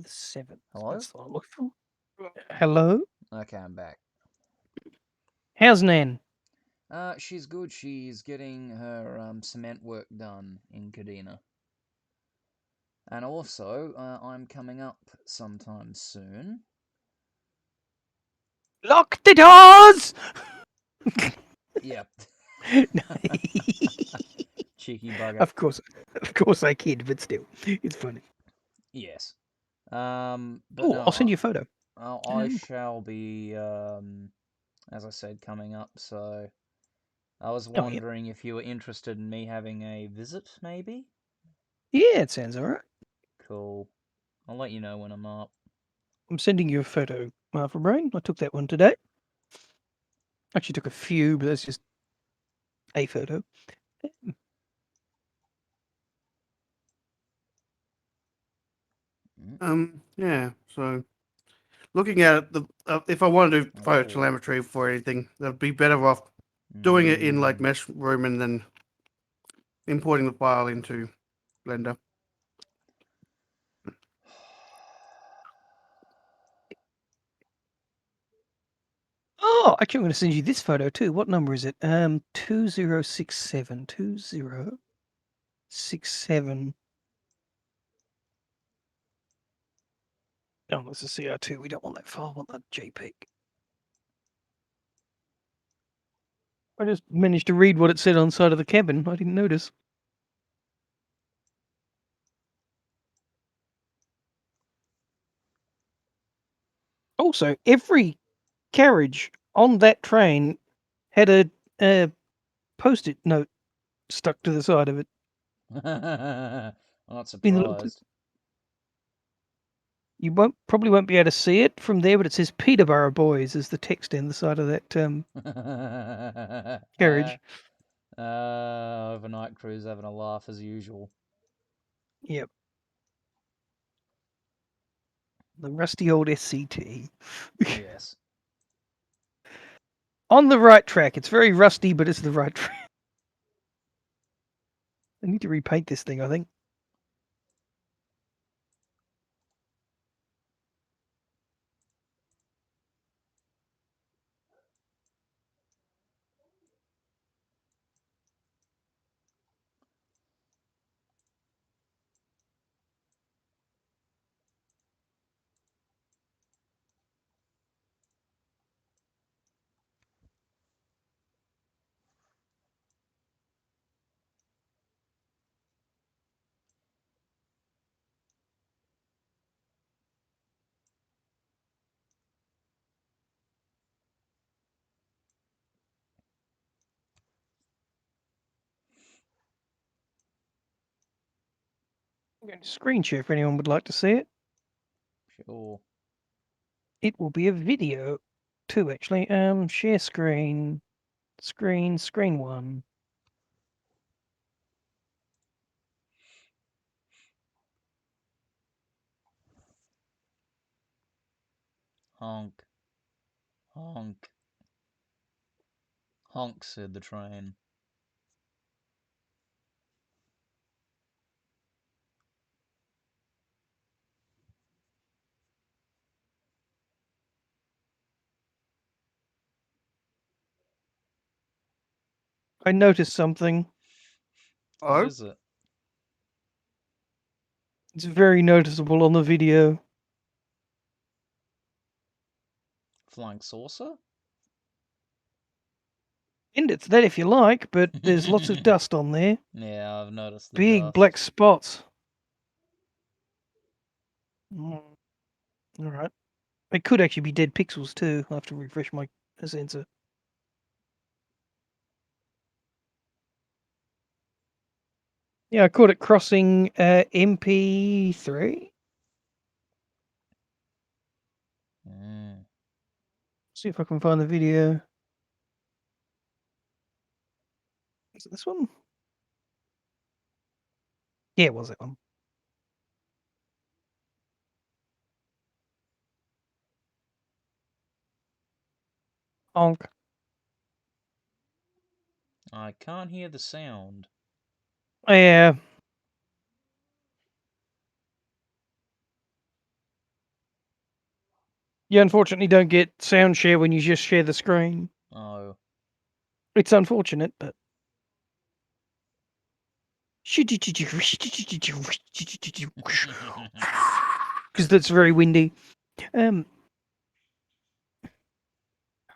the 7th. Hello? That's what I'm looking for. Hello? Okay, I'm back. How's Nan? She's good. She's getting her cement work done in Kadena. And also, I'm coming up sometime soon. Lock the doors! Yep. Cheeky bugger. Of course I kid, but still, it's funny. Yes. But Oh, no, I'll send you a photo. I shall be, as I said, coming up. So I was Oh, yeah. wondering if you were interested in me having a visit, maybe? Yeah, it sounds alright. Cool. I'll let you know when I'm up. I'm sending you a photo, Martha Brain. I took that one today. Actually took a few, but that's just a photo. Yeah. So, looking at the if I want to do Oh. phototelemetry for anything, that'd be better off doing it in like Mesh Room and then importing the file into Blender. Oh, actually, I'm going to send you this photo too. What number is it? 2067. 2067. Oh, this is CR2. We don't want that file. I want that JPEG. I just managed to read what it said on the side of the cabin. I didn't notice. Also, every carriage on that train had a post-it note stuck to the side of it. I'm not In the little surprised. You probably won't be able to see it from there, but it says Peterborough Boys as the text in the side of that carriage. Overnight cruise having a laugh as usual. Yep. The rusty old SCT. Yes. On the right track. It's very rusty, but it's the right track. I need to repaint this thing, I think. I'm going to screen share if anyone would like to see it. Sure. It will be a video too, actually. Share screen. Screen one. Honk. Honk. Honk, said the train. I noticed something. What Oh, is it? It's very noticeable on the video. Flying saucer? And it's that if you like, but there's lots of dust on there. Yeah, I've noticed the Big dust. black spots. Alright. It could actually be dead pixels too. I'll have to refresh my sensor. Yeah, I caught it crossing MP3. See if I can find the video. Is it this one? Yeah, it was that one. Honk. I can't hear the sound. Yeah. You unfortunately don't get sound share when you just share the screen. Oh. It's unfortunate, but. Because that's very windy. Of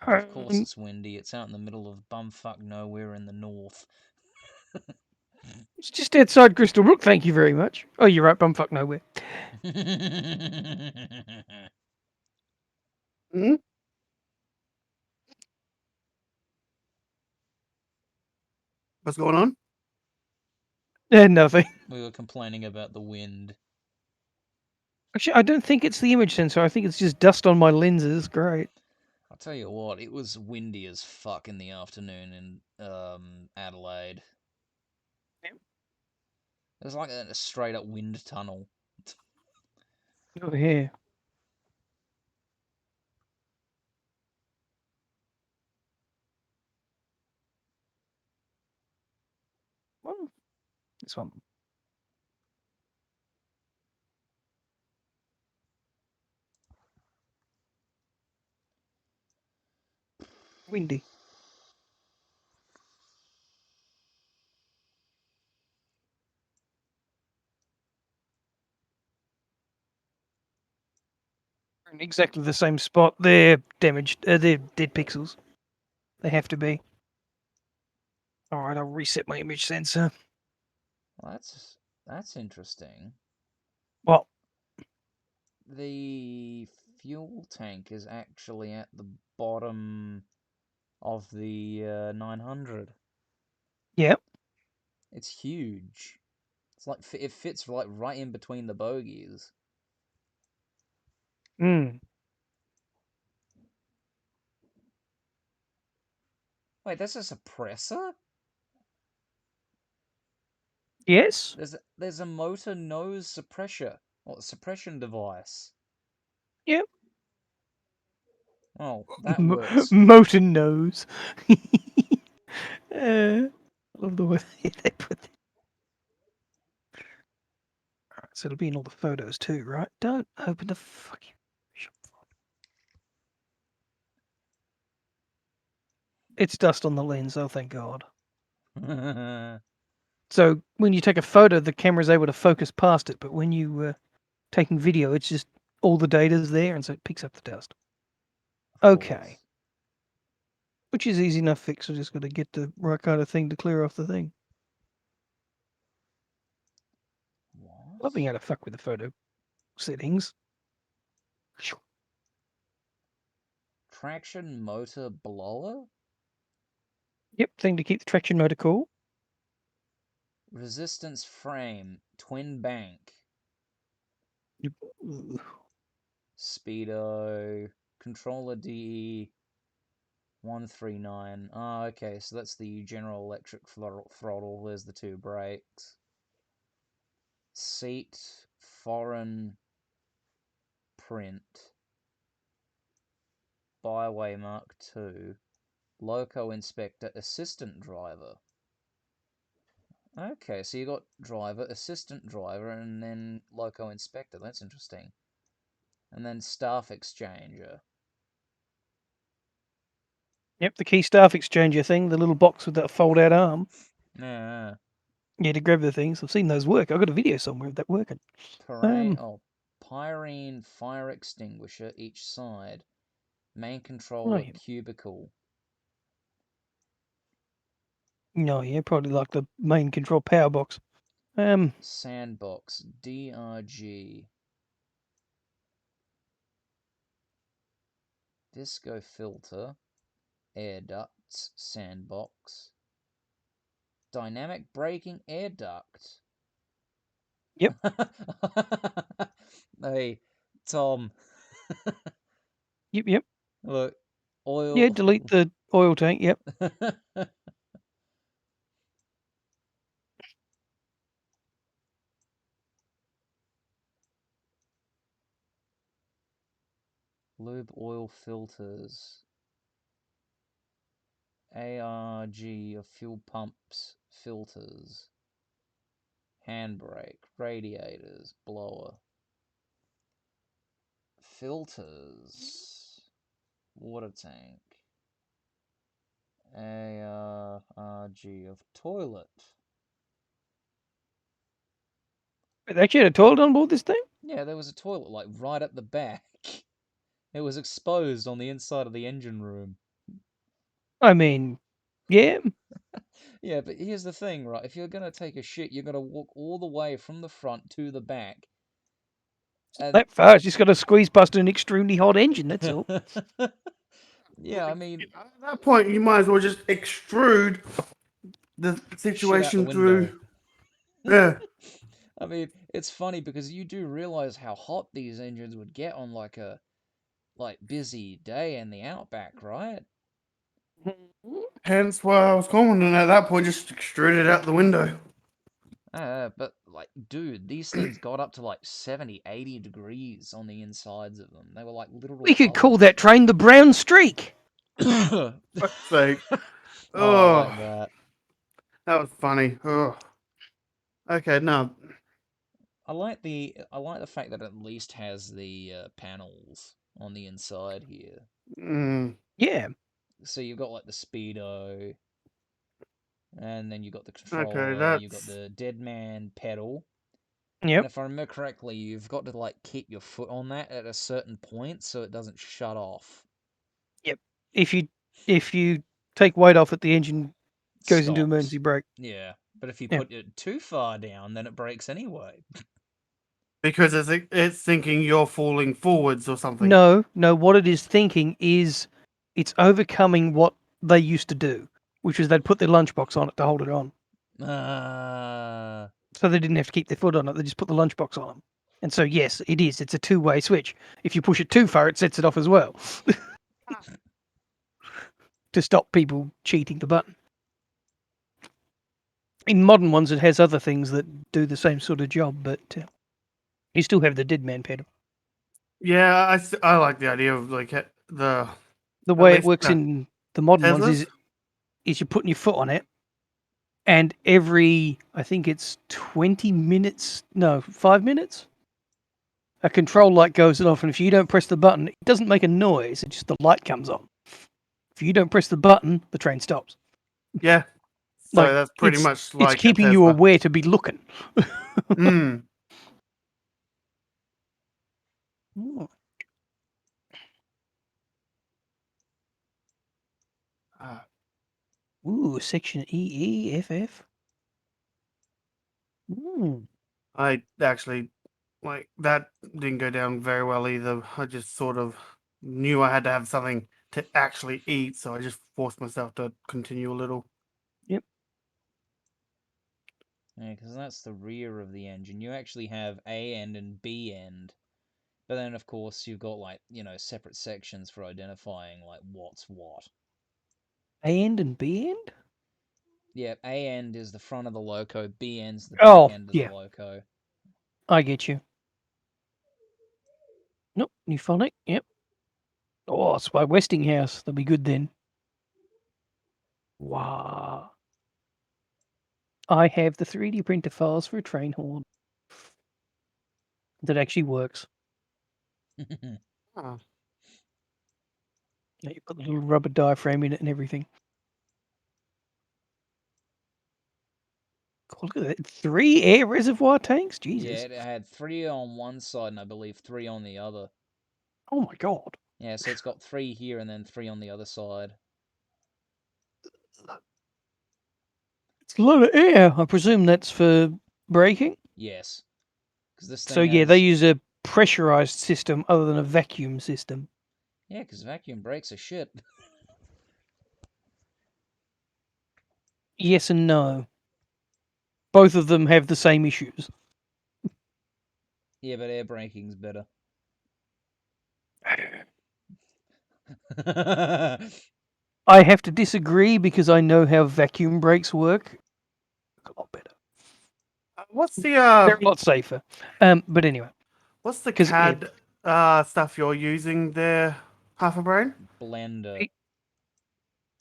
course Um, it's windy. It's out in the middle of bumfuck nowhere in the north. it's just outside Crystal Brook, thank you very much. Oh, you're right, bumfuck nowhere. Hmm? What's going on? Nothing. We were complaining about the wind. Actually, I don't think it's the image sensor. I think it's just dust on my lenses. Great. I'll tell you what, it was windy as fuck in the afternoon in Adelaide. Yep. It was like a straight up wind tunnel. Over here. Well, this one. Windy. In exactly the same spot. They're damaged. They're dead pixels. They have to be. Alright, I'll reset my image sensor. Well, that's interesting. Well, The fuel tank is actually at the bottom of the 900. yeah. It's huge. It's like it fits like right in between the bogies. Mm. Wait, that's a suppressor? Yes. There's a motor nose suppressor or suppression device. Yep. Oh, that works. Motor nose. I love the way they put that. Alright, so it'll be in all the photos too, right? Don't open the fucking. It's dust on the lens, oh thank God. So when you take a photo, the camera's able to focus past it, but when you taking video, it's just all the data's there, and so it picks up the dust. Of Okay, course. which is easy enough fix. I just got to get the right kind of thing to clear off the thing. What? Love being able to fuck with the photo settings. Traction motor blower? Yep, thing to keep the traction motor cool. Resistance frame, twin bank, Ooh. speedo, controller DE 139. Oh, okay, so that's the General Electric throttle. There's the two brakes. Seat, foreign print. Byway Mark II. Loco inspector, assistant driver. Okay, so you got driver, assistant driver, and then loco inspector. That's interesting. And then staff exchanger. Yep, the key staff exchanger thing, the little box with that fold-out arm. Yeah. Yeah, to grab the things. I've seen those work. I've got a video somewhere of that working. Pyrene fire extinguisher each side. Main Oh, controller yeah. cubicle. No, yeah, probably like the main control power box. Sandbox. DRG. Visco filter. Air ducts. Sandbox. Dynamic braking air duct. Yep, Hey, Tom. yep. Look, Yeah, oil. delete the oil tank. Yep. Lube oil filters. ARG of fuel pumps filters. Handbrake, radiators, blower. filters. Water tank. ARG of toilet. They actually had a toilet on board this thing? Yeah, there was a toilet like right at the back. It was exposed on the inside of the engine room. I mean, yeah. Yeah, but here's the thing, right? If you're gonna take a shit, you're gonna walk all the way from the front to the back. And That far, it's just got to squeeze past an extremely hot engine, that's all. yeah, I mean, At that point, you might as well just extrude the shit out the situation window. through. Yeah. I mean, it's funny because you do realize how hot these engines would get on like a busy day in the outback, right? Hence why I was calling, and at that point, just extrude it out the window. But like, dude, these things got up to like 70, 80 degrees on the insides of them. They were like We literal could call ovens. that train the brown streak. Oh, Fuck's sake. I Oh, like that. that was funny. Oh. Okay, no. I like the fact that it at least has the panels on the inside here. Mm, Yeah. So you've got like the speedo, and then you've got the okay, controller, you've got that's. the dead man pedal, and Yep. if I remember correctly, you've got to like keep your foot on that at a certain point so it doesn't shut off. Yep. If you take weight off it, the engine It goes into emergency stops. brake. Yeah, but if you Yeah. put it too far down, then it breaks anyway. Because it's thinking you're falling forwards or something. No, no. What it is thinking is it's overcoming what they used to do, which is they'd put their lunchbox on it to hold it on, Uh, so they didn't have to keep their foot on it. They just put the lunchbox on them. And so, yes, it is. It's a two-way switch. If you push it too far, it sets it off as well to stop people cheating the button. In modern ones, it has other things that do the same sort of job, but you still have the dead man pedal. Yeah, I like the idea of like the The at way it least works in the modern ones Teslas. is you're putting your foot on it, and every I think it's 20 minutes, no, 5 minutes, a control light goes off, and if you don't press the button, it doesn't make a noise. It's just the light comes on. If you don't press the button, the train stops. Yeah, so Like that's pretty it's much it's like a keeping you Tesla. aware to be looking. Mm. Uh, Ooh, section EEFF. I actually like that didn't go down very well either. I just sort of knew I had to have something to actually eat, so I just forced myself to continue a little. Yep. yeah, because that's the rear of the engine. You actually have A end and B end. But then, of course, you've got like, separate sections for identifying like what's what. A end and B end. Yeah, A end is the front of the loco, B end's the back Oh, end of the yeah, loco. I get you. Nope, euphonic. Yep. Oh, it's by Westinghouse. That'll be good then. Wow. I have the 3D printer files for a train horn that actually works. Ah, Yeah, you put the little rubber diaphragm in it and everything. God, look at that. 3 air reservoir tanks? Yeah, Jesus. it had 3 on one side and I believe 3 on the other. Oh my God. Yeah, so it's got 3 here and then 3 on the other side. It's a lot of air. I presume that's for braking. Yes, because this So, thing yeah, they has. use a pressurized system other than a vacuum system. Yeah, because vacuum brakes are shit. Yes and no. Both of them have the same issues. Yeah, but air braking's better. I have to disagree because I know how vacuum brakes work. A lot better. What's They're the a lot safer. But anyway, what's the because yeah, CAD stuff you're using there, Half a Brain? Blender. he,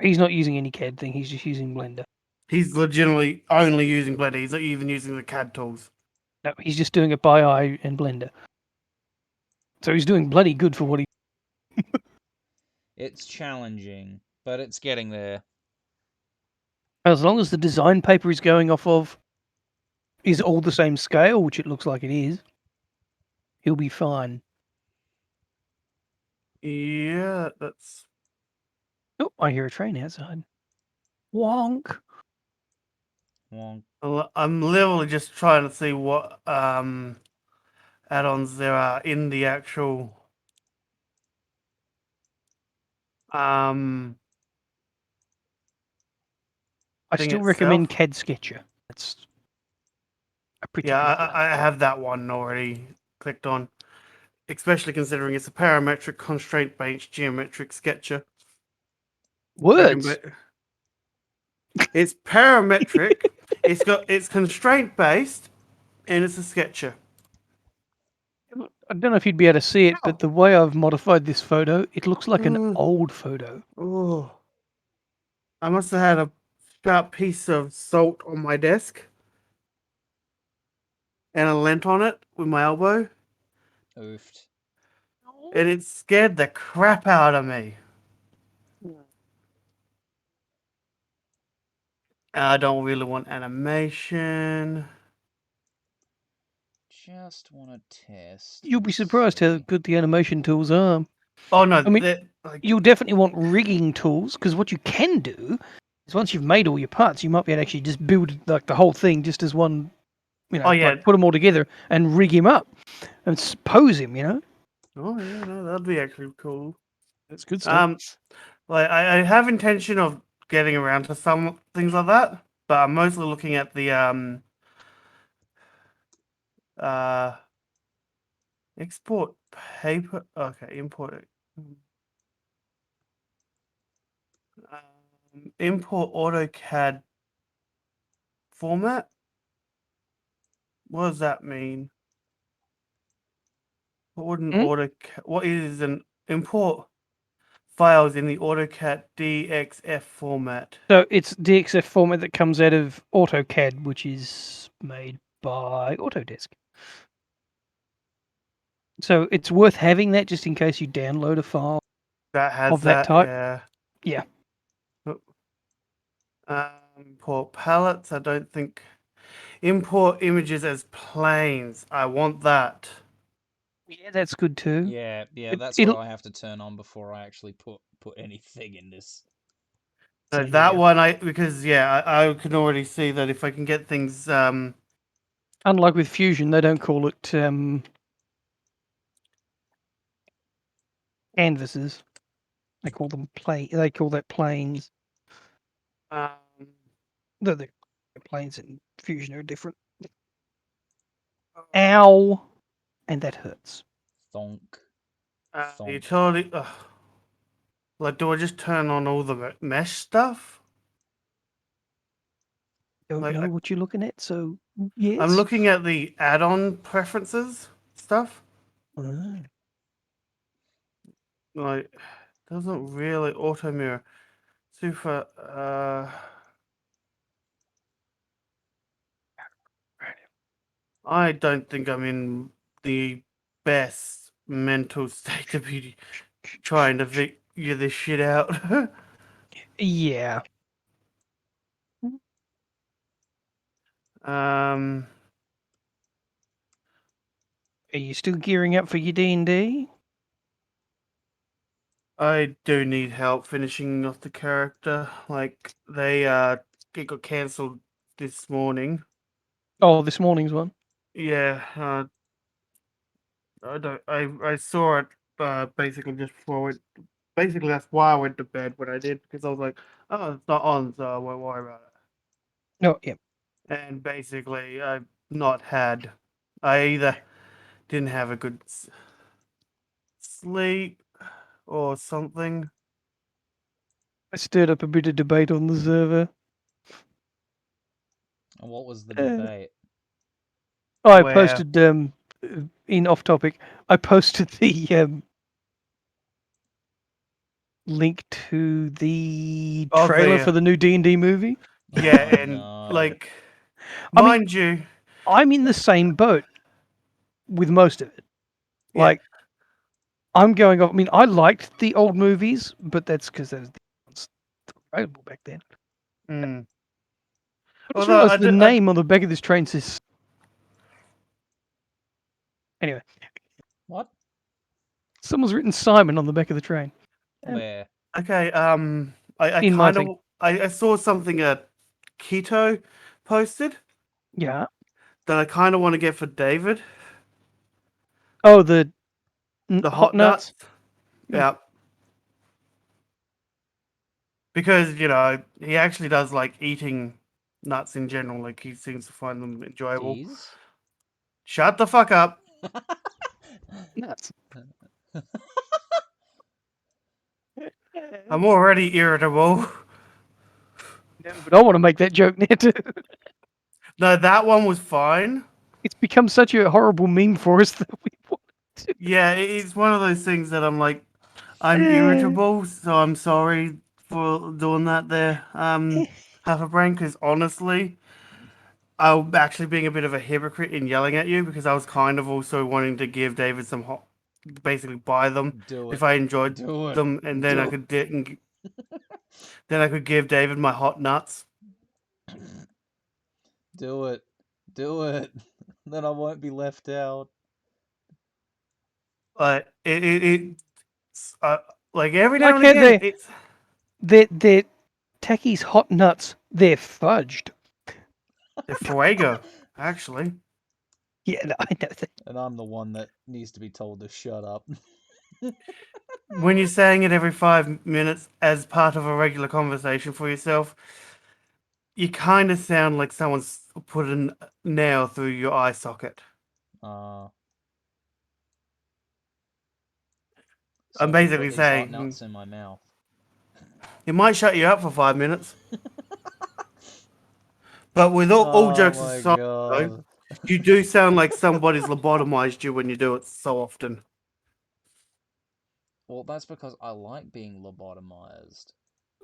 he's not using any CAD thing. He's just using Blender. He's legitimately only using Blender. He's not even using the CAD tools. No, he's just doing it by eye and Blender. So he's doing bloody good for what he. It's challenging, but it's getting there. As long as the design paper he's going off of is all the same scale, which it looks like it is, he'll be fine. Yeah, that's. Oh, I hear a train outside. Wonk. Wonk. I'm literally just trying to see what add-ons there are in the actual I thing still itself. recommend CAD Sketcher. That's a pretty Yeah, good I platform. have that one already clicked on, especially considering it's a parametric constraint-based geometric sketcher. Words. It's parametric. It's constraint-based, and it's a sketcher. I don't know if you'd be able to see it, but Ow. the way I've modified this photo, it looks like an Mm, old photo. oh, I must have had a sharp piece of salt on my desk, and I leant on it with my elbow, Oofed. and it scared the crap out of me. I don't really want animation. Just want to test. You'll be and surprised how see. good the animation tools are. Oh no, I mean, like you'll definitely want rigging tools because what you can do is once you've made all your parts, you might be able to actually just build like the whole thing just as one, oh yeah, like put them all together and rig him up and pose him. oh yeah, no, that'd be actually cool. That's good stuff. Like I have intention of getting around to some things like that, but I'm mostly looking at the uh export paper. Okay, import it. Import AutoCAD format. What does that mean? What would an Hmm? AutoCAD? What is an import files in the AutoCAD DXF format? So it's DXF format that comes out of AutoCAD, which is made by Autodesk. So it's worth having that just in case you download a file That has of that that, type. yeah. Yeah. Import palettes. I don't think. Import images as planes. I want that. Yeah, that's good too. Yeah, It, that's what it'll I have to turn on before I actually put anything in this. So same that here. one, because yeah, I can already see that if I can get things, Unlike with Fusion, they don't call it canvases. They call them They call that planes. um The planes in Fusion are different. Ow, and that hurts. Thonk. Thonk. utility. Like, do I just turn on all the mesh stuff? Don't Like, know what you're looking at, so I'm yes. looking at the add-on preferences stuff. Ah. Like, doesn't really auto mirror. Super. I don't think I'm in the best mental state to be trying to figure this shit out. Yeah. um, Are you still gearing up for your D&D? I do need help finishing off the character. Like it got cancelled this morning. Oh, this morning's one. Yeah, I don't. I saw it basically just before I went. Basically, that's why I went to bed when I did because I was like, oh, it's not on, so I won't worry about Oh, yeah. it. And basically, I've not had. I either didn't have a good sleep or something. I stirred up a bit of debate on the server. And what was the Uh, debate? I Where posted in off topic. I posted the link to the oh trailer the for the new D&D movie. yeah, Oh and no. like I mean, mind you, I'm in the same boat with most of it. yeah, Like, I'm going off. I mean, I liked the old movies, but that's because that was the ones available back then. Mm. I just Although realised the name on the back of this train says. Anyway, What? someone's written Simon on the back of the train. Where? okay, I In my kind thing. of I saw something Keto posted Yeah. that I kind of want to get for David, Oh, the the hot hot nuts. nuts. Hmm. Yeah, because he actually does like eating nuts in general. Like he seems to find them enjoyable. Jeez. Shut the fuck up. Nuts. I'm already irritable. No, but I want to make that joke now too. No, that one was fine. It's become such a horrible meme for us that we want to. Yeah, it's one of those things that I'm Eh, irritable, so I'm sorry for doing that there, half a brain, because honestly, I'm actually being a bit of a hypocrite in yelling at you because I was kind of also wanting to give David some hot, basically buy them Do if it. I enjoyed Do it. them, and then I Do could then I could give David my hot nuts. Do it. Do it. Then I won't be left out. But it's like every now like and how again it's they're Tacky's hot nuts. They're fudged. the fuego actually. Yeah, no, I know that. And I'm the one that needs to be told to shut up. When you're saying it every 5 minutes as part of a regular conversation for yourself, you kind of sound like someone's put a nail through your eye socket. So I'm I should put basically these hot saying nuts in my mouth. it might shut you up for 5 minutes, but with all Oh jokes my aside, though, god. you do sound like somebody's lobotomized you when you do it so often. Well, that's because I like being lobotomized.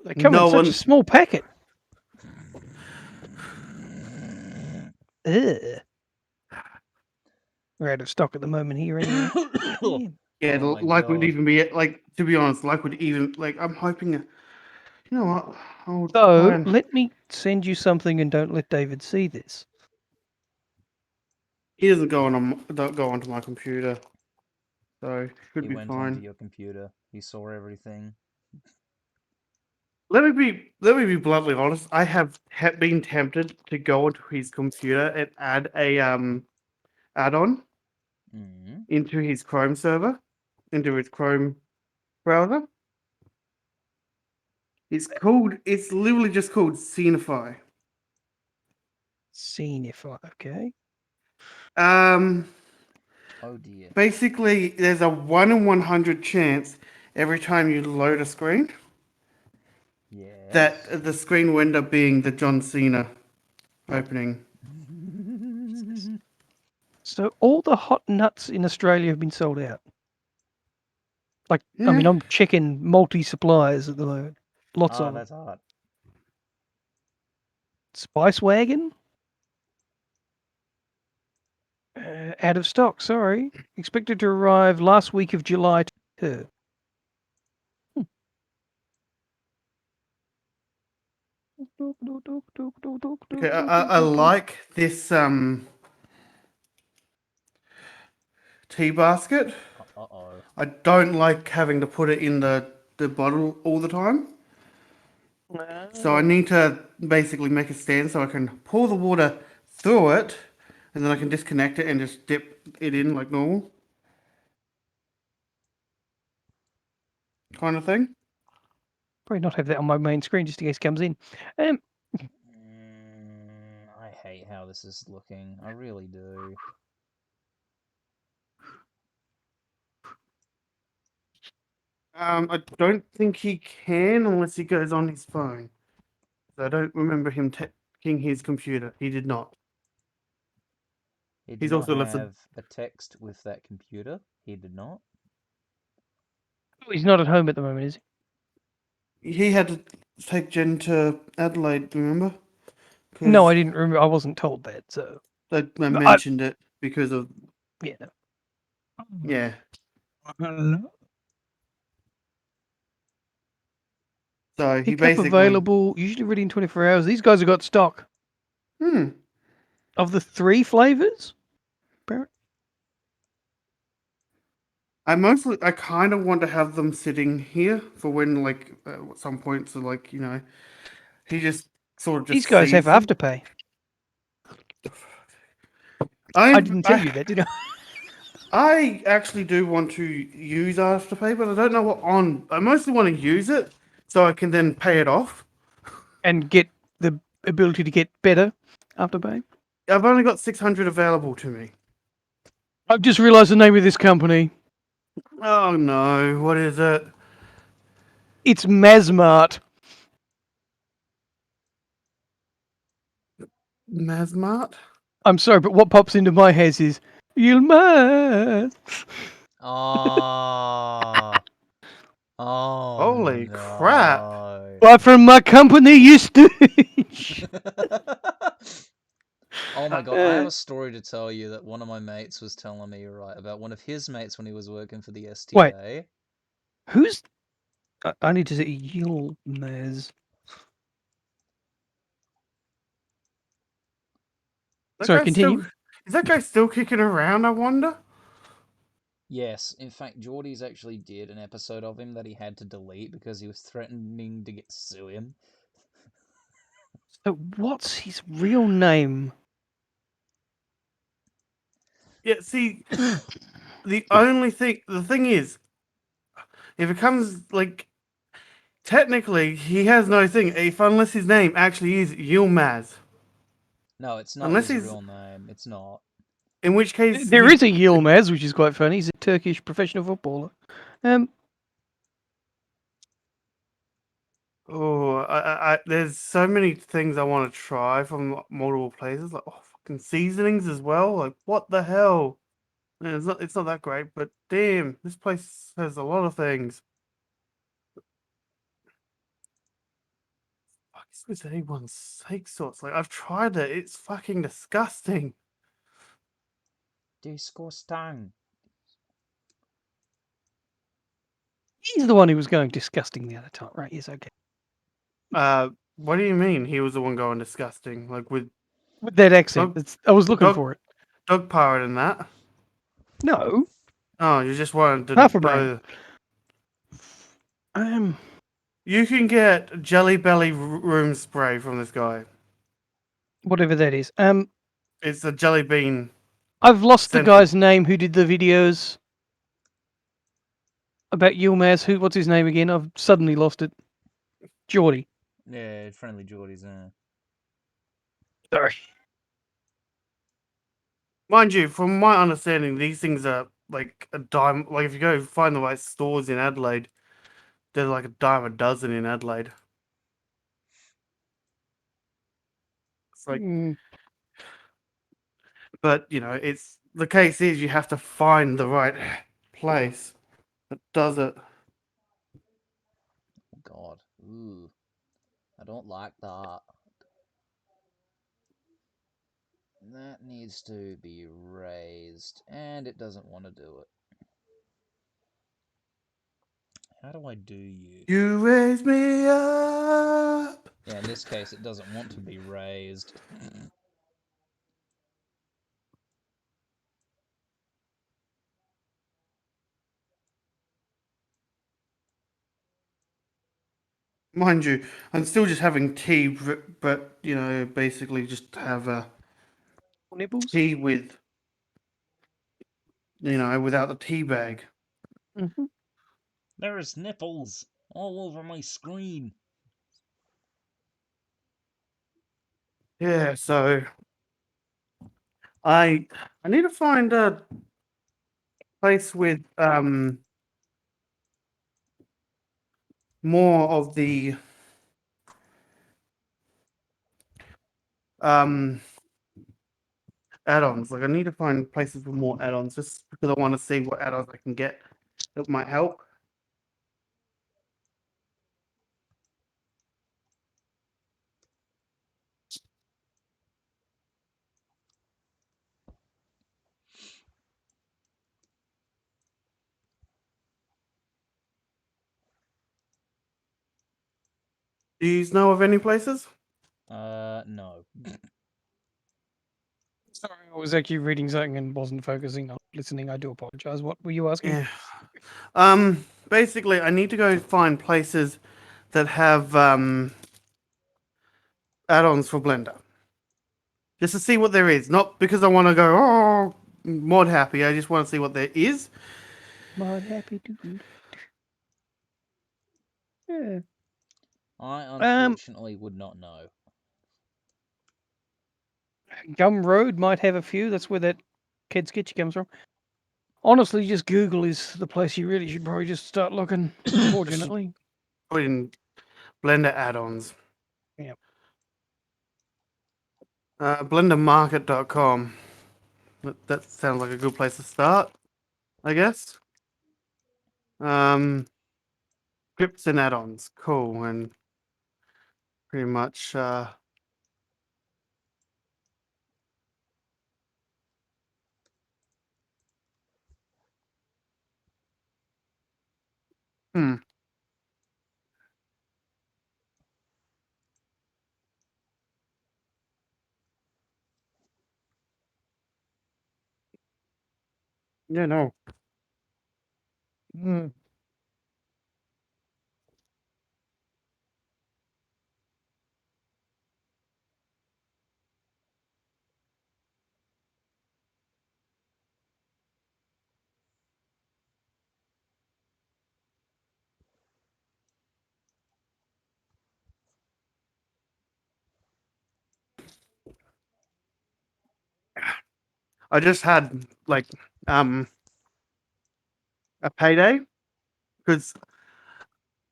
They come in No such a one. small packet. Ugh. We're out of stock at the moment here, anyway. Yeah. Yeah, Oh my like would god. even be like, to be honest, like would even like I'm hoping. You know what? I'll try So and. let me send you something, and don't let David see this. He doesn't go don't go onto my computer, so should He be went onto fine. your computer. He saw everything. Let me be bluntly honest. I have been tempted to go onto his computer and add a add-on Mm. into his Chrome server, into his Chrome browser. It's literally just called Scenify. Scenify, okay. Um, Oh dear. basically, there's a 1 in 100 chance every time you load a screen Yes. that the screen will end up being the John Cena opening. So all the hot nuts in Australia have been sold out. Like, I Yeah. mean, I'm checking multi suppliers at the moment. Lots Ah, of them. that's hard. Spice Wagon, out of stock. Sorry, expected to arrive last week of July 3rd. Okay, I like this tea basket. Uh-oh. I don't like having to put it in the bottle all the time. So I need to basically make a stand so I can pour the water through it and then I can disconnect it and just dip it in like normal kind of thing. Probably not have that on my main screen just in case it comes in. Um, I hate how this is looking. I really do. I don't think he can unless he goes on his phone. So I don't remember him taking his computer. He did not. He did He's not also left have a text with that computer. He did not. he's not at home at the moment, is he had to take Jen to Adelaide, remember? he? No, Because I didn't remember. I wasn't told that. So, I I mentioned it because of yeah. yeah. So he Pickup basically, available, usually ready in 24 hours. These guys have got stock hmm. of the 3 flavors. Apparently. I kind of want to have them sitting here for when, like, at some point, so like, he just sort of These just guys have sees them. afterpay. I I didn't tell I you that, did I? I actually do want to use Afterpay, but I don't know what on. I mostly want to use it so I can then pay it off. And get the ability to get better afterpay. I've only got 600 available to me. I've just realised the name of this company. Oh no, what is it? It's Mazmart. Mazmart? I'm sorry, but what pops into my head is Yilmaz. Ah. Oh Holy crap. no. But from my company, you stooge. Oh my god, I have a story to tell you that one of my mates was telling me, right, about one of his mates when he was working for the Wait, STA. who's? I need to say Yilmaz. That Sorry, guy's continue. still is that guy still kicking around, I wonder? Yes, in fact, Geordie's actually did an episode of him that he had to delete because he was threatening to get sue him. So, what's his real name? Yeah, see, the thing is, if it comes like technically he has no thing if unless his name actually is Yilmaz. No, it's not Unless his he's real name. It's not. in which case There he is a Yilmaz, which is quite funny. He's a Turkish professional footballer. Um, Oh, there's so many things I want to try from multiple places, like fucking seasonings as well. Like, what the hell? Yeah, it's not that great, but damn, this place has a lot of things. Fuck, it's with A1 steak sauce. Like, I've tried it. It's fucking disgusting. Disgusting. he's the one who was going disgusting the other time, right? Yes, okay. What do you mean? He was the one going disgusting, like with With that accent, dog, I was looking dog, for it. dog pirate and that. No, Oh, you just wanted to half a brain. know. Um, You can get Jelly Belly room spray from this guy. whatever that is. It's a jelly bean I've lost the scented. guy's name who did the videos about Yilmaz. What's his name again? I've suddenly lost it. Geordie. Yeah, friendly Geordies. Sorry. Mind you, from my understanding, these things are like a dime. Like if you go find the right stores in Adelaide, they're like a dime a dozen in Adelaide. It's like, Mm, but it's the case is you have to find the right place that does it. Oh god. Ooh. I don't like that. That needs to be raised, and it doesn't want to do it. How do I do you? You raise me up. Yeah, in this case, it doesn't want to be raised. Mind you, I'm still just having tea, but basically just have a nibbles. tea with, without the tea bag. Mm-hmm. There's nipples all over my screen. Yeah, so I need to find a place with more of the um add-ons. Like I need to find places with more add-ons just because I want to see what add-ons I can get that might help. Do you know of any places? No. Sorry, I was actually reading something and wasn't focusing on listening. I do apologize. What were you asking? Yeah. Basically, I need to go find places that have add-ons for Blender, just to see what there is. Not because I want to go mod happy. I just want to see what there is. Mod happy dude. Yeah. I unfortunately would not know. Gum Road might have a few. That's where that kid sketchy comes from. Honestly, just Google is the place you really should probably just start looking. Unfortunately, Put in Blender add-ons. yeah. Blendermarket.com. That sounds like a good place to start, I guess. Scripts and add-ons. Cool. And pretty much hmm. Yeah, no. Hmm. I just had like a payday because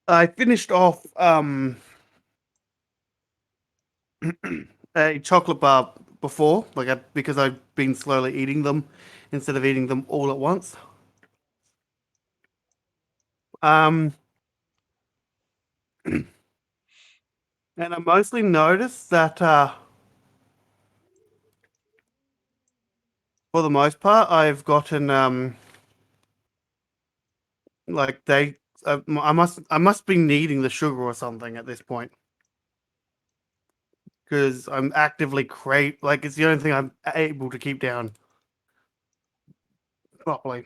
I finished off a chocolate bar before, because I've been slowly eating them instead of eating them all at once. Um, and I mostly noticed that for the most part, I've gotten like they. I must be needing the sugar or something at this point because I'm actively crave like it's the only thing I'm able to keep down properly.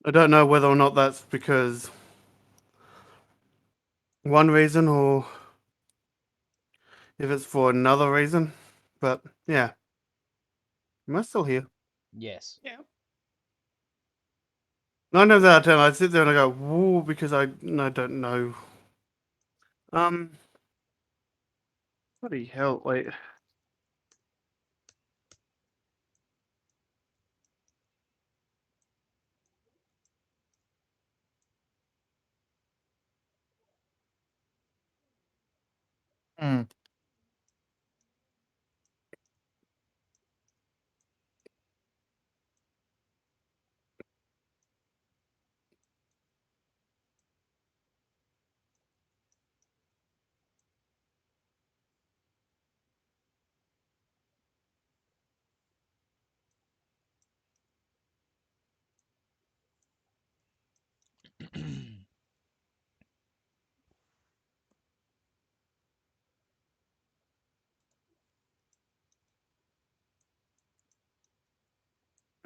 I don't know whether or not that's because one reason or if it's for another reason, but yeah, am I still here? Yes. Yeah. 9 times out of 10, I sit there and I go, woo, because I don't know. Um, bloody hell, wait. Hmm.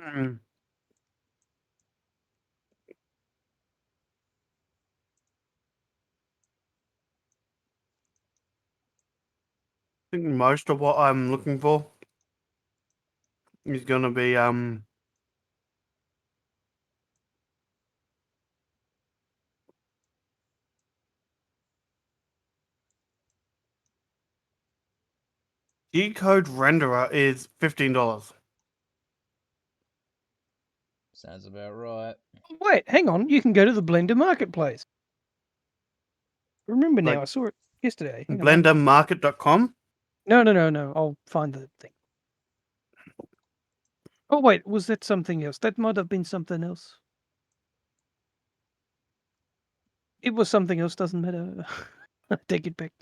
Hmm. I think most of what I'm looking for is gonna be G-code renderer is $15. Sounds about right. Wait, hang on. You can go to the Blender Marketplace. Remember now, Like I saw it yesterday. Hang on. blendermarket.com. No. I'll find the thing. Oh wait, was that something else? That might have been something else. It was something else. Doesn't matter. Take it back.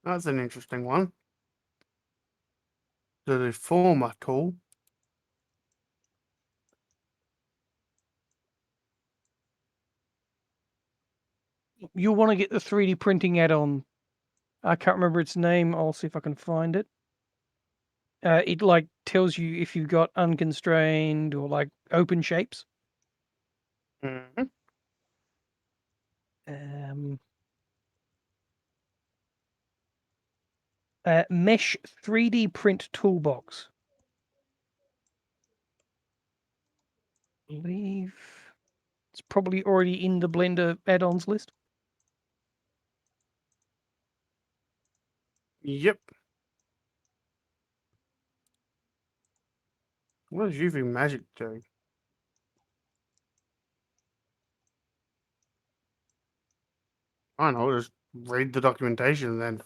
That's an interesting one. The deformer tool. You'll want to get the 3D printing add-on. I can't remember its name. I'll see if I can find it. It like tells you if you've got unconstrained or like open shapes. Mm-hmm. Um, Mesh 3D print toolbox. I believe it's probably already in the Blender add-ons list. Yep. What does UV magic do? I don't know. Just read the documentation then.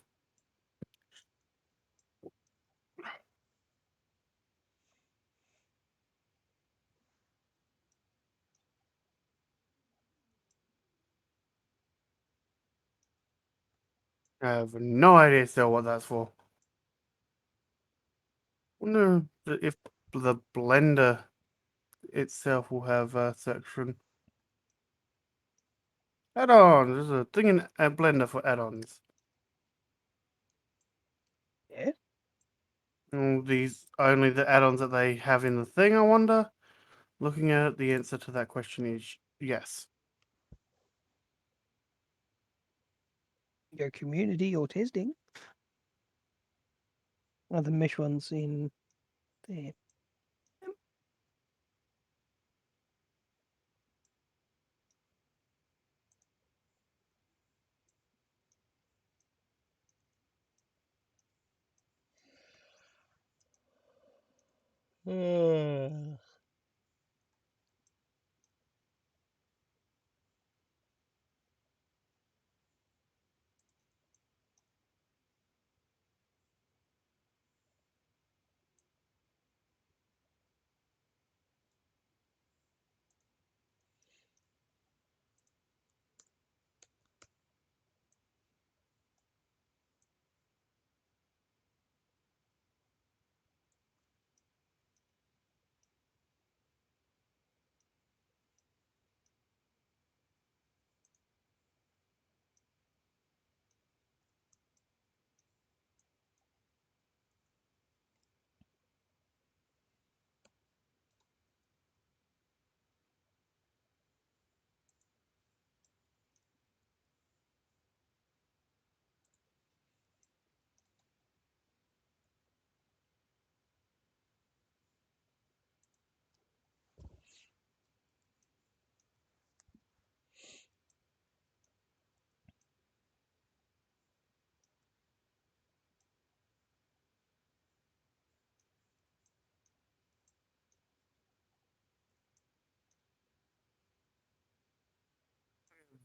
I have no idea still what that's for. Wonder if the Blender itself will have a section. Add-ons. There's a thing in a Blender for add-ons. Yeah. These only the add-ons that they have in the thing, I wonder. Looking at it, the answer to that question is yes. Go community or testing. The mesh ones in there.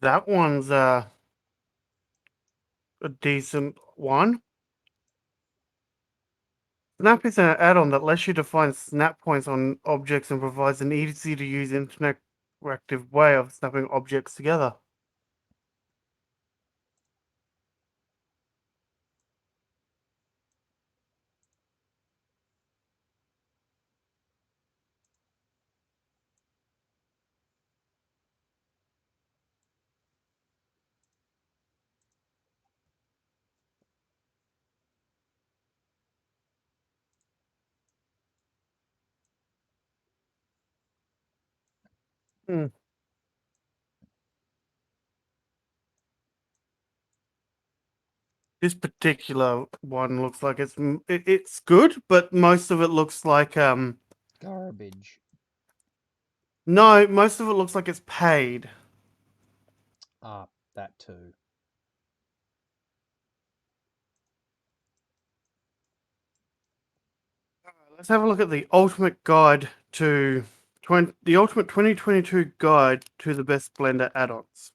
That one's a decent one. Snap is an add-on that lets you define snap points on objects and provides an easy-to-use interactive way of snapping objects together. Hmm. This particular one looks like it's good, but most of it looks like Garbage. no, most of it looks like it's paid. Ah, that too. Let's have a look at the ultimate guide to the ultimate 2022 guide to the best Blender add-ons.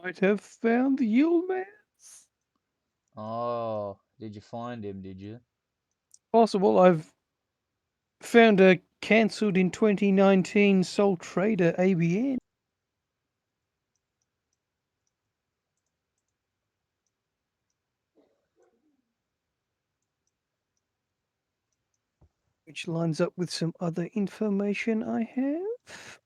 Might have found the Yule Man. Oh, did you find him, did you? Possible. I've found a cancelled in 2019 Sole Trader ABN. Which lines up with some other information I have.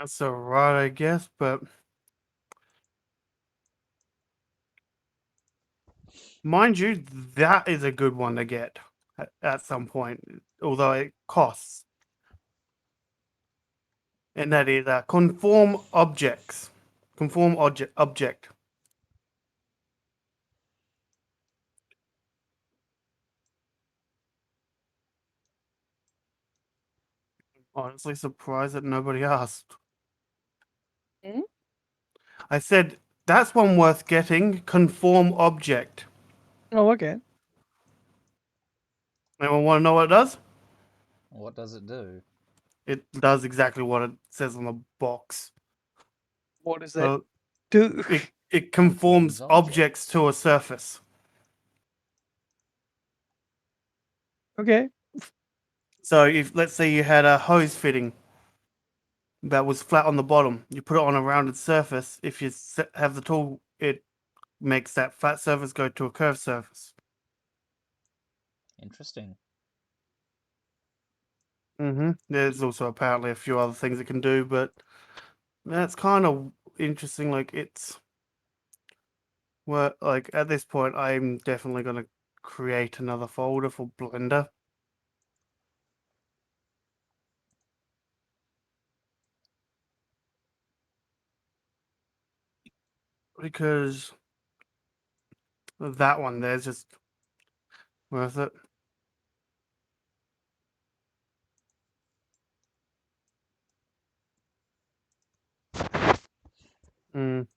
That's alright, I guess, but mind you, that is a good one to get at some point, although it costs. And that is conform objects. Conform object. Honestly surprised that nobody asked. Hmm? I said that's one worth getting. Conform object. Oh, okay. Anyone want to know what it does? What does it do? It does exactly what it says on the box. What does that Well, do? it conforms objects to a surface. Okay. So if let's say you had a hose fitting that was flat on the bottom, you put it on a rounded surface. If you have the tool, it makes that flat surface go to a curved surface. Interesting. There's also apparently a few other things it can do, but that's kind of interesting. Like it's well, like at this point, I'm definitely gonna create another folder for Blender because that one there's just worth it. Mm.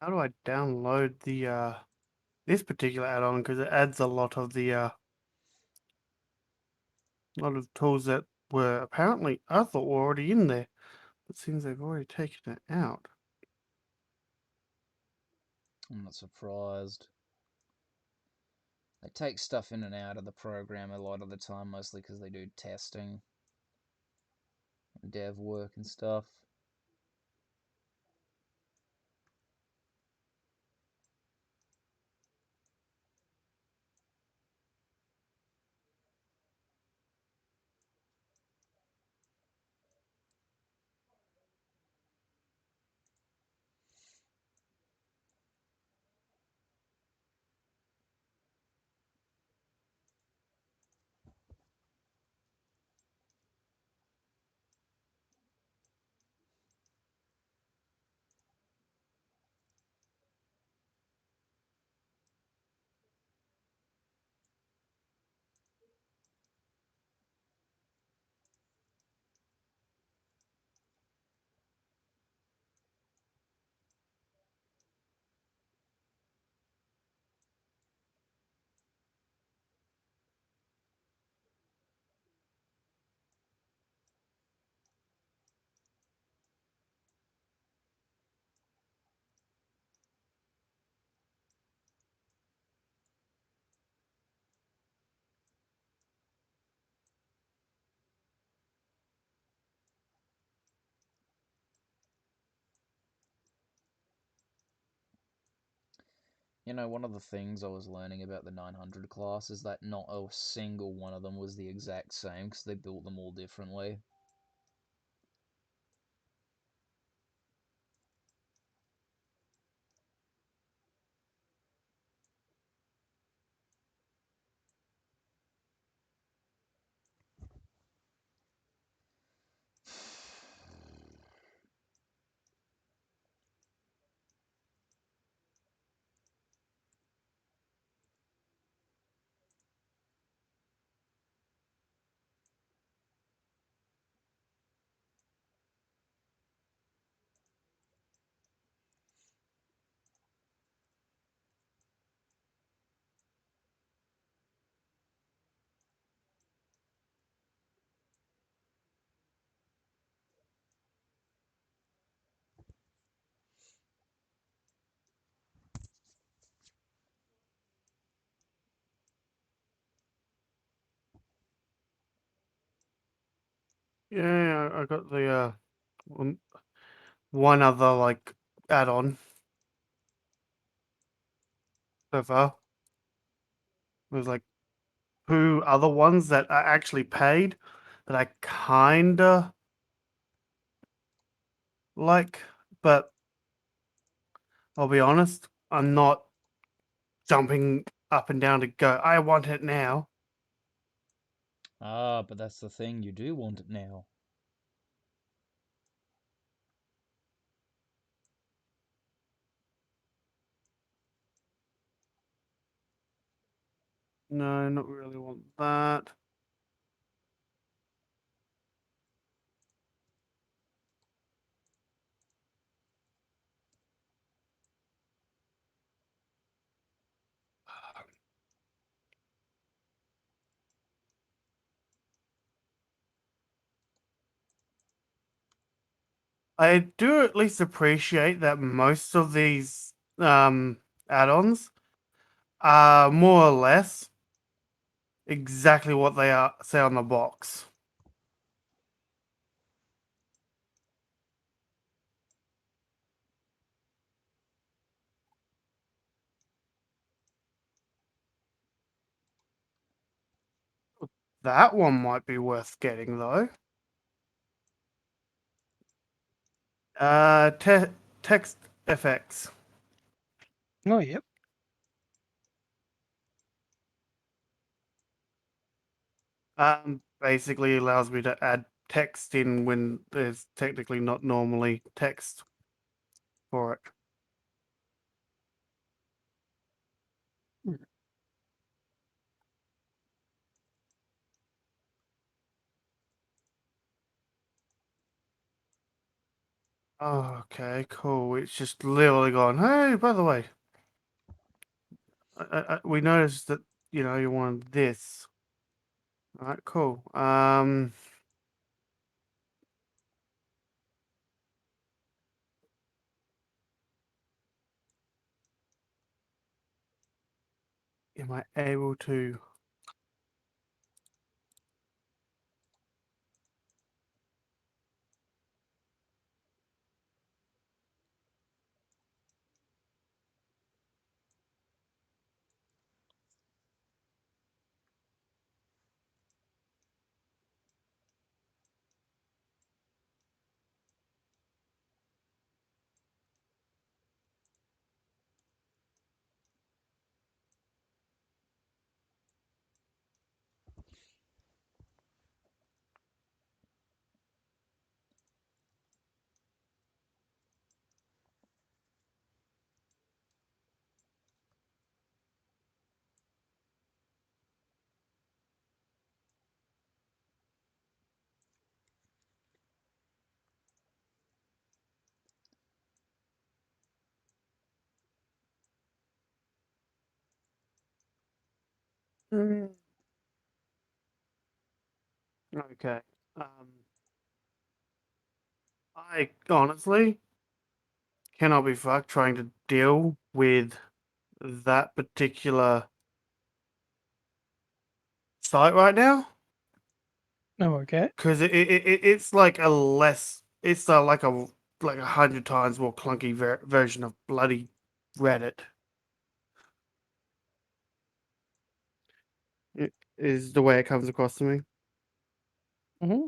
How do I download the this particular add-on because it adds a lot of tools that were apparently I thought were already in there, but seems they've already taken it out. I'm not surprised. They take stuff in and out of the program a lot of the time, mostly because they do testing and dev work and stuff. You know, one of the things I was learning about the 900 class is that not a single one of them was the exact same because they built them all differently. Yeah, I got the one other like add-on so far. There's like two other ones that are actually paid that I kinda like, but I'll be honest, I'm not jumping up and down to go. I want it now. Ah, but that's the thing, you do want it now. No, not really want that. I do at least appreciate that most of these add-ons are more or less exactly what they are say on the box. That one might be worth getting though. Text FX. Oh, yep. Basically allows me to add text in when there's technically not normally text for it. Mm. Oh, okay, cool. It's just literally gone. Hey, by the way, we noticed that you wanted this. All right, cool. Am I able to? Mm, okay. I honestly cannot be fucked trying to deal with that particular site right now Oh, okay. because it's like a less. It's like 100 times more clunky version of bloody Reddit. It is the way it comes across to me. Hmm.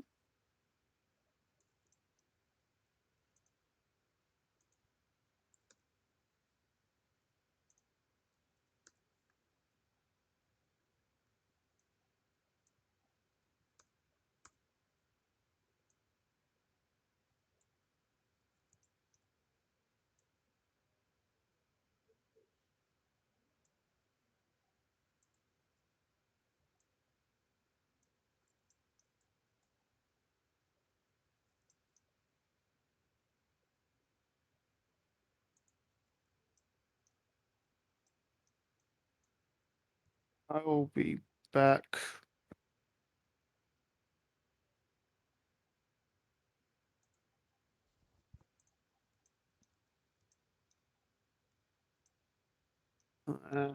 I will be back. Uh,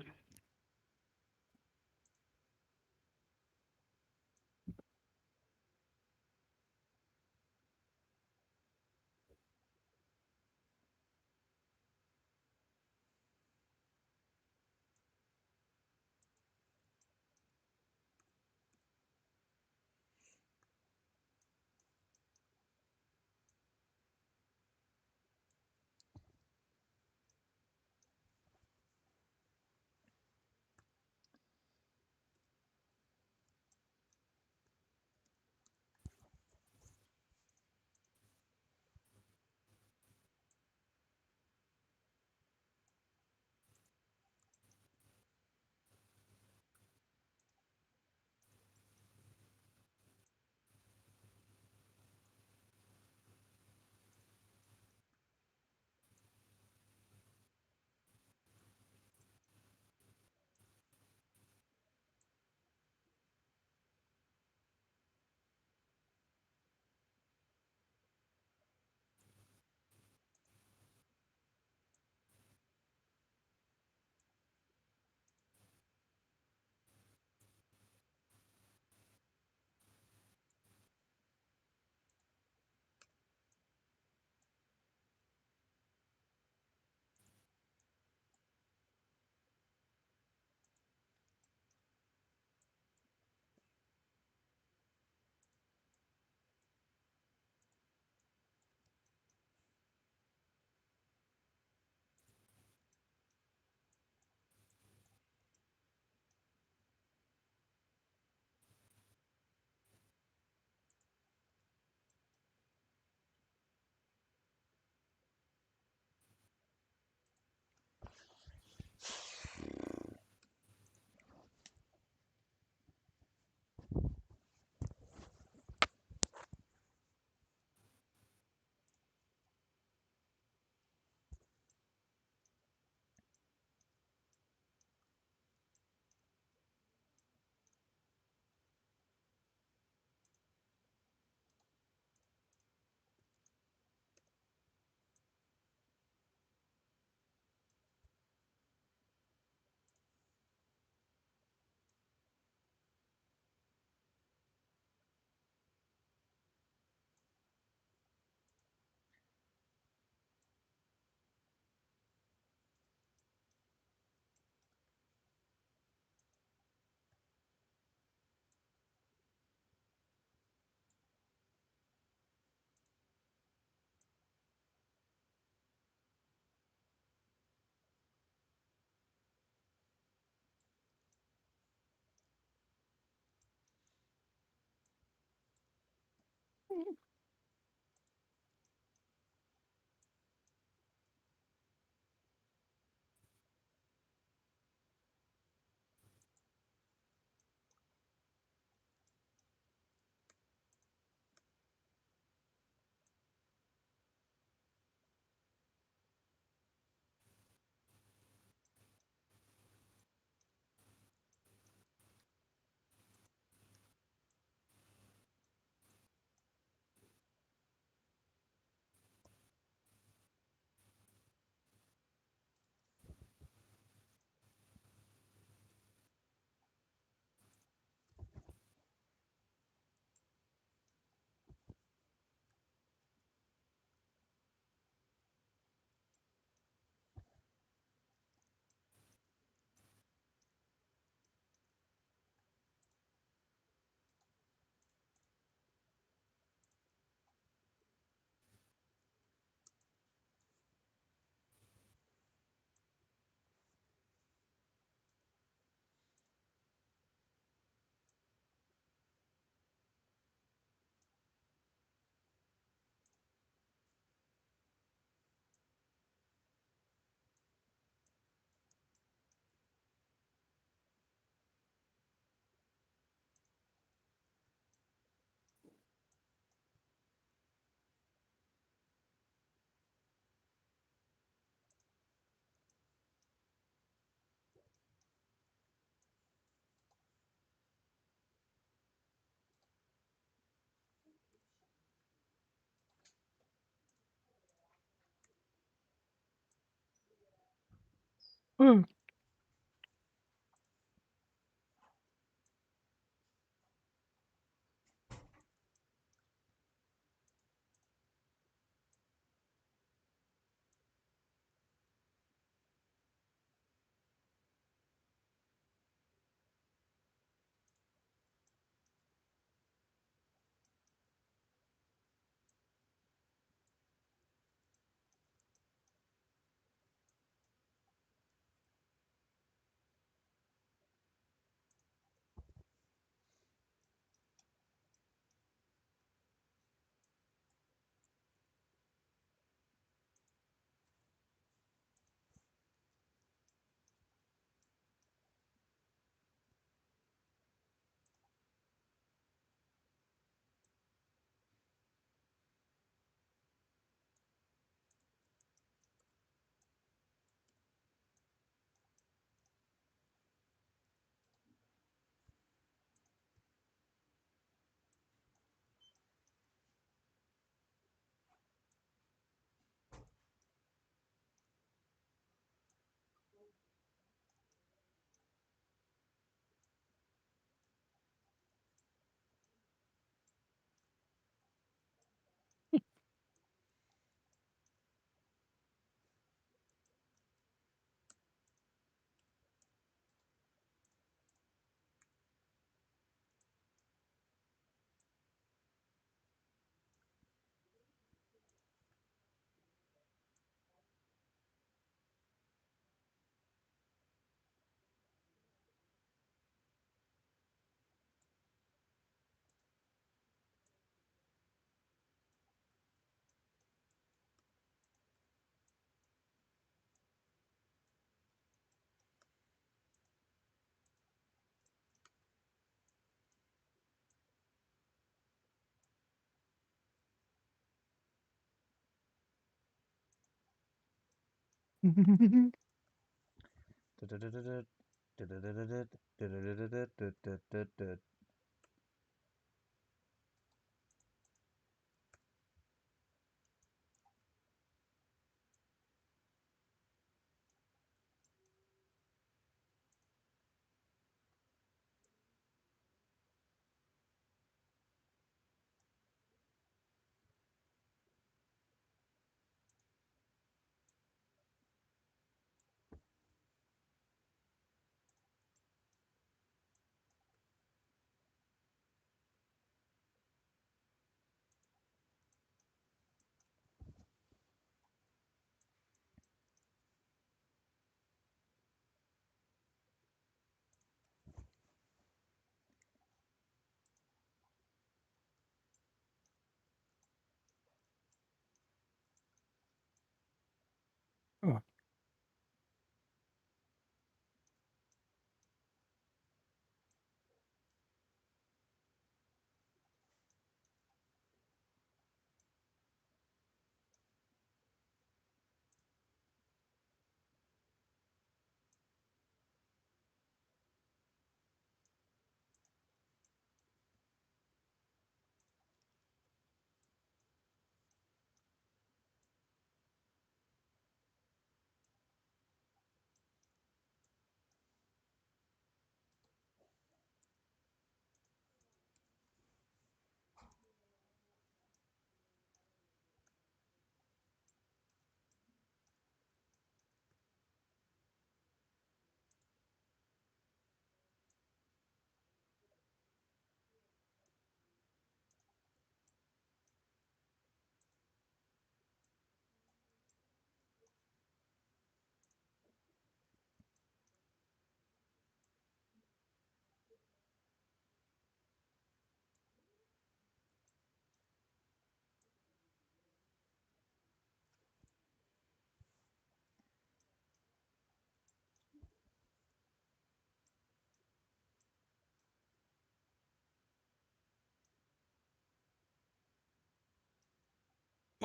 Mm.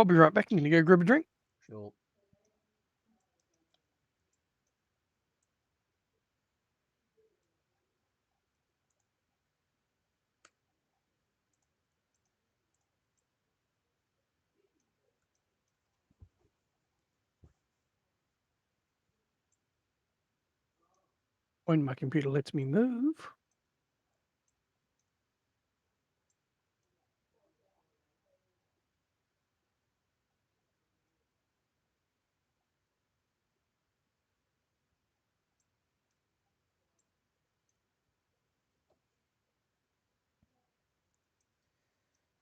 I'll be right back. I'm going to go grab a drink. Sure. When my computer lets me move.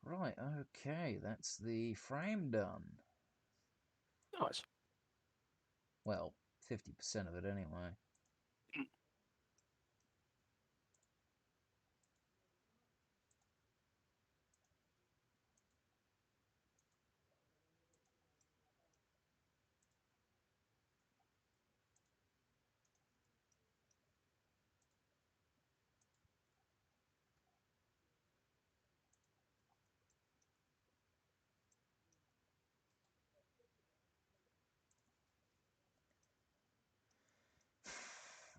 Right, okay, that's the frame done. Nice. Well, 50% of it anyway.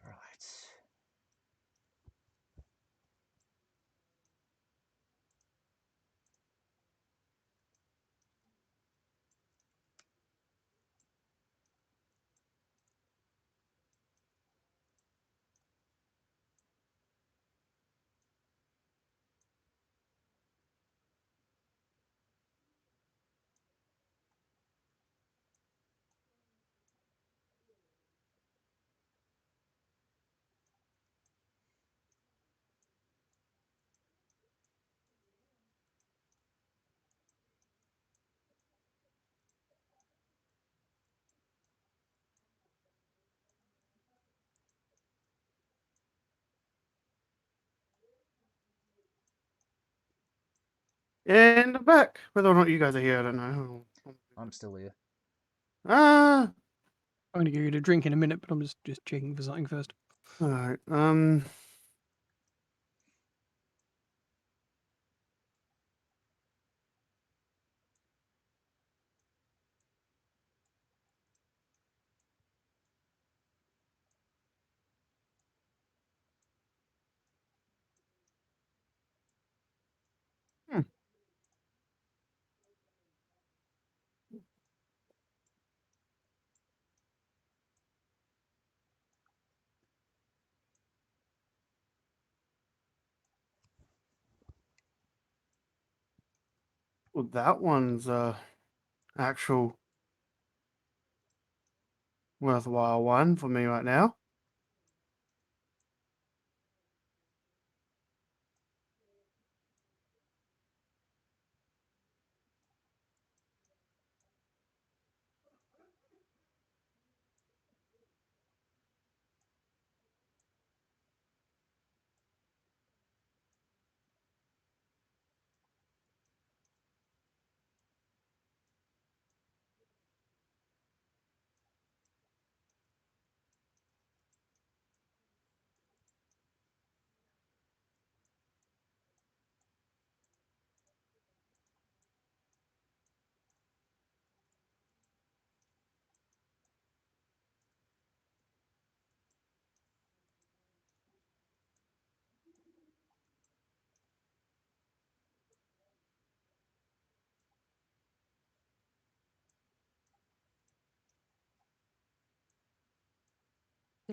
Right. And I'm back. Whether or not you guys are here, I don't know. I'm still here. Ah, I'm going to give you a drink in a minute, but I'm just checking for something first. all right. Hmm. Well, that one's actual worthwhile one for me right now.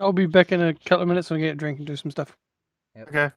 I'll be back in a couple of minutes. I'll get a drink and do some stuff. Yep. Okay.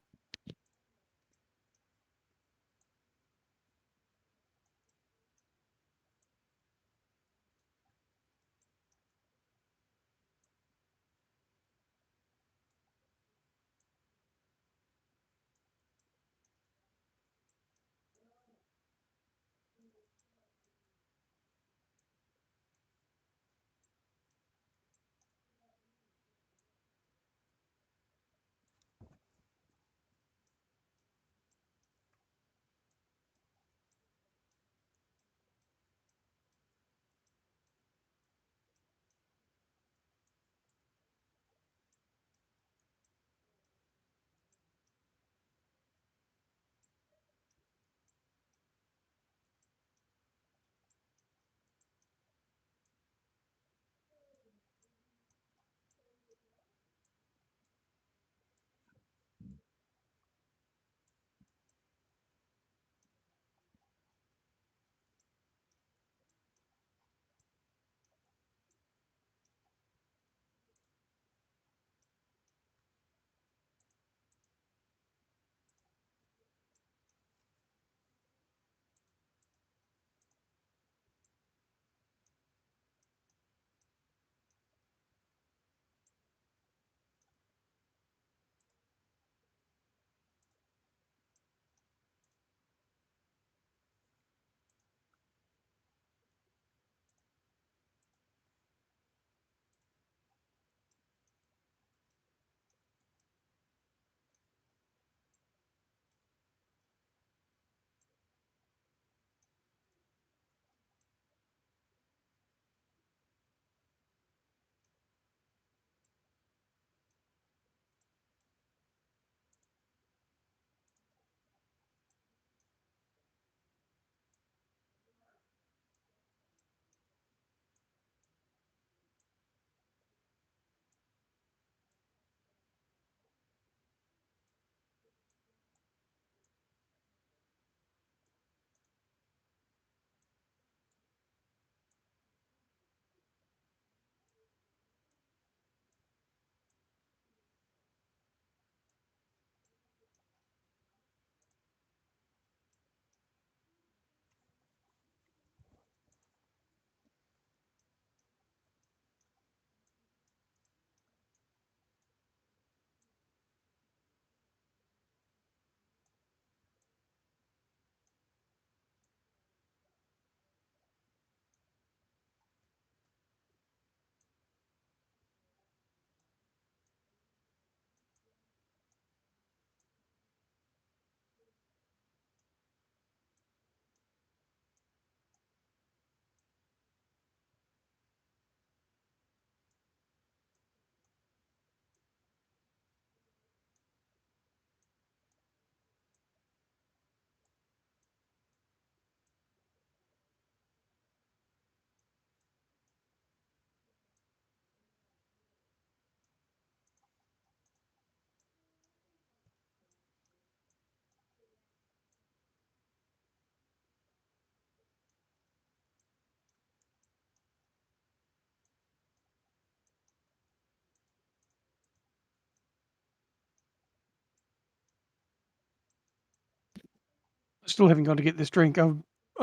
Still haven't gone to get this drink. I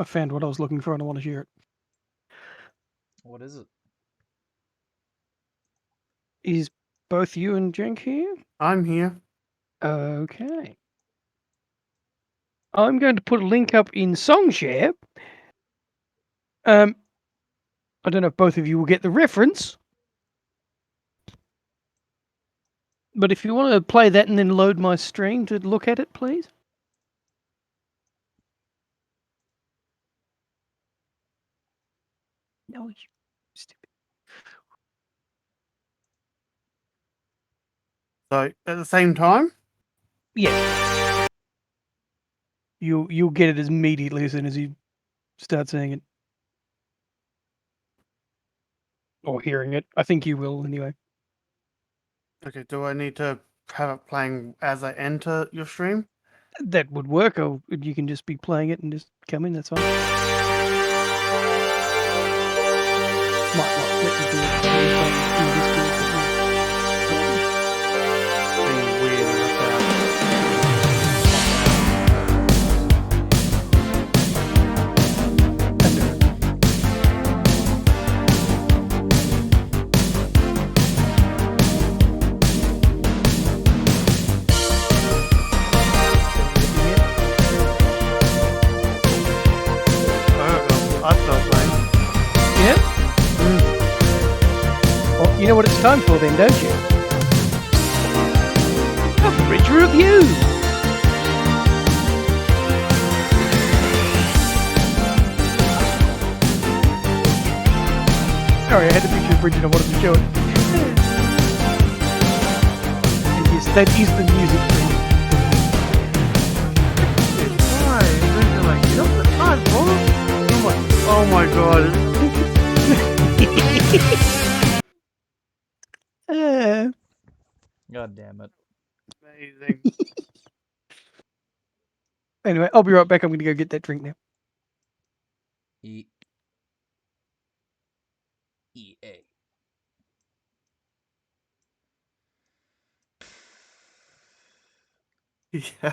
found what I was looking for and I want to share it. What is it? Is both you and Jenk here? I'm here. Okay. I'm going to put a link up in Songshare. I don't know if both of you will get the reference, but if you want to play that and then load my stream to look at it, please. No, you stupid. So at the same time, Yes. You'll get it immediately as soon as you start seeing it. Or hearing it. I think you will anyway. okay. Do I need to have it playing as I enter your stream? That would work, or you can just be playing it and just come in, that's fine. Might not let you do it in Discord, Being weird like that. I start playing. Yeah? Well, you know what it's time for then, don't you? A bridge review! Sorry, I had a picture of Bridget, I wanted to show it. And yes, that is the music thing. Why? They're like, you know the time, bro. Oh my god. God damn it. Amazing. Anyway, I'll be right back. I'm going to go get that drink now. EA. Yeah.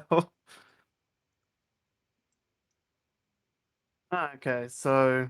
Okay, so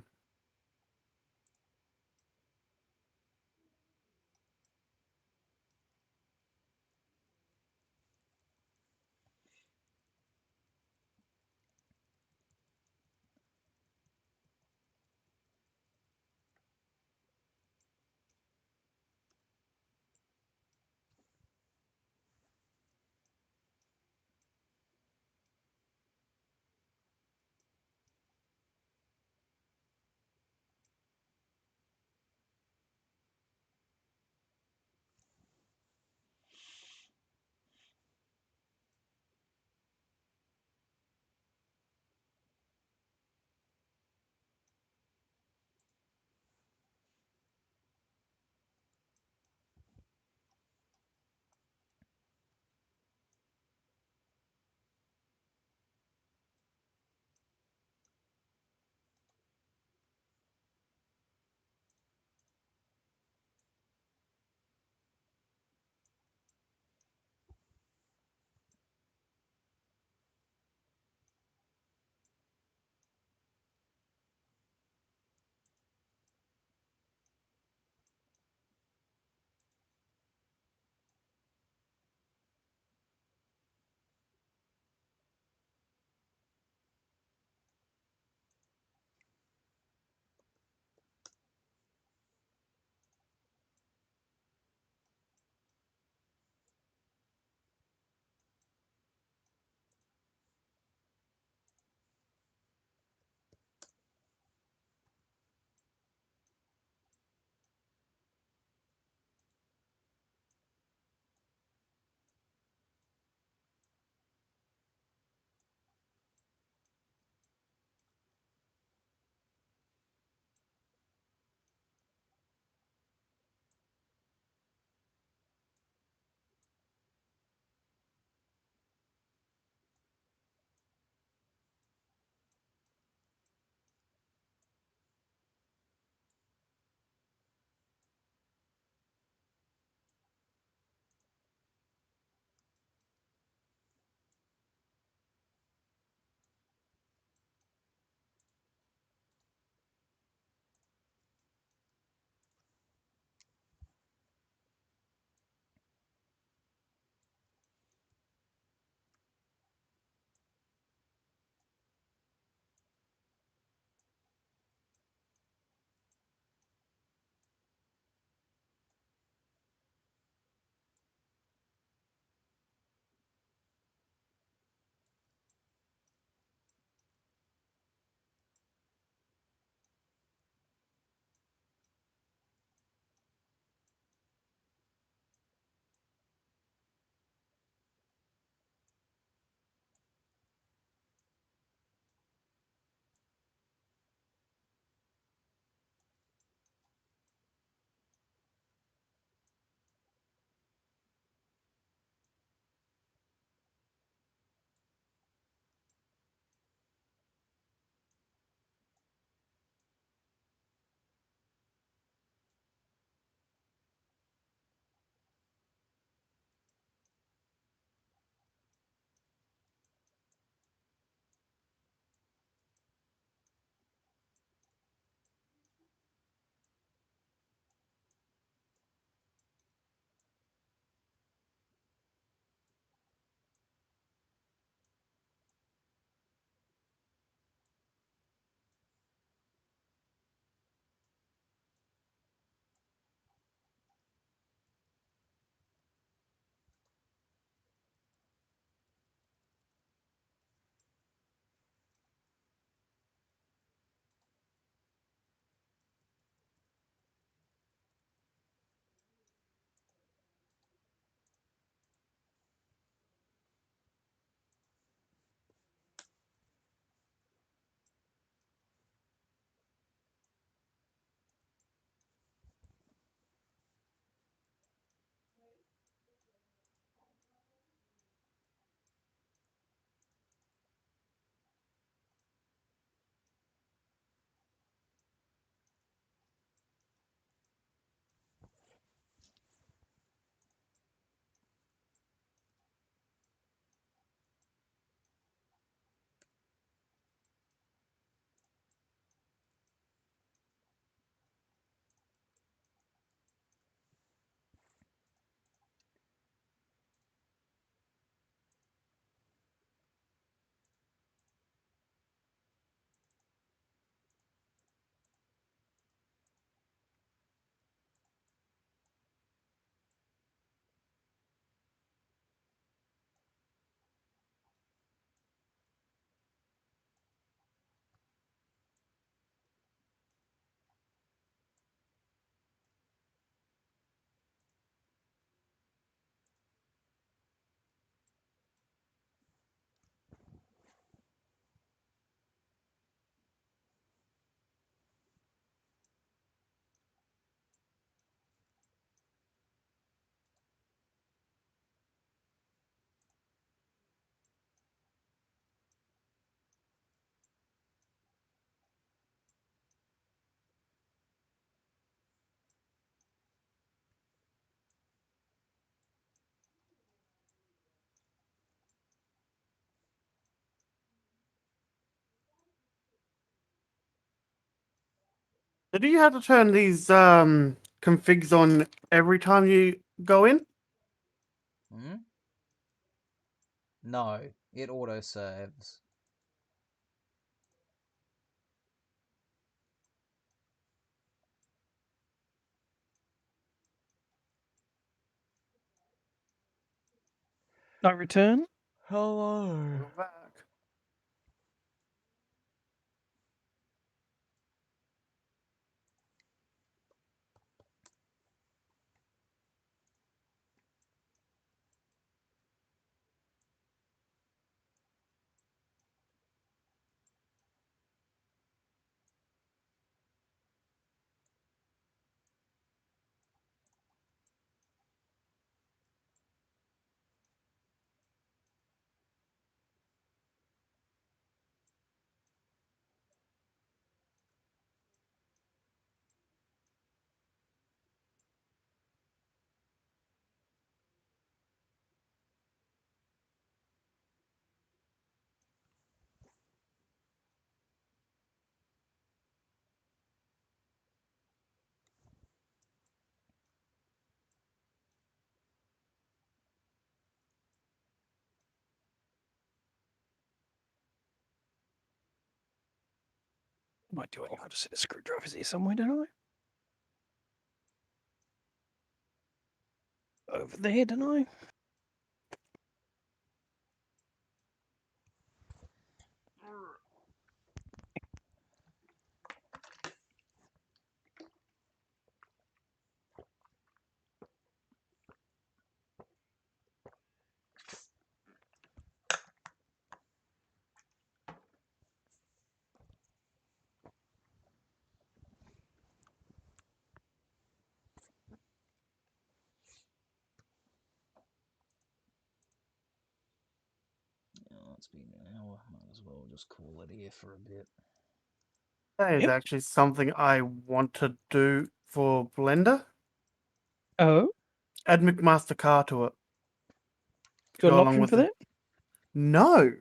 So do you have to turn these configs on every time you go in? Hmm? No, it autosaves. Not return. Hello. Go back. What am I doing? I just set a screwdriver's here somewhere, don't I? Over there, don't I? Oh, it's been an hour. Might as well just call it here for a bit. That is Yep. actually something I want to do for Blender. Oh, Add McMaster Car to it. got an Go along option with for it. that? No.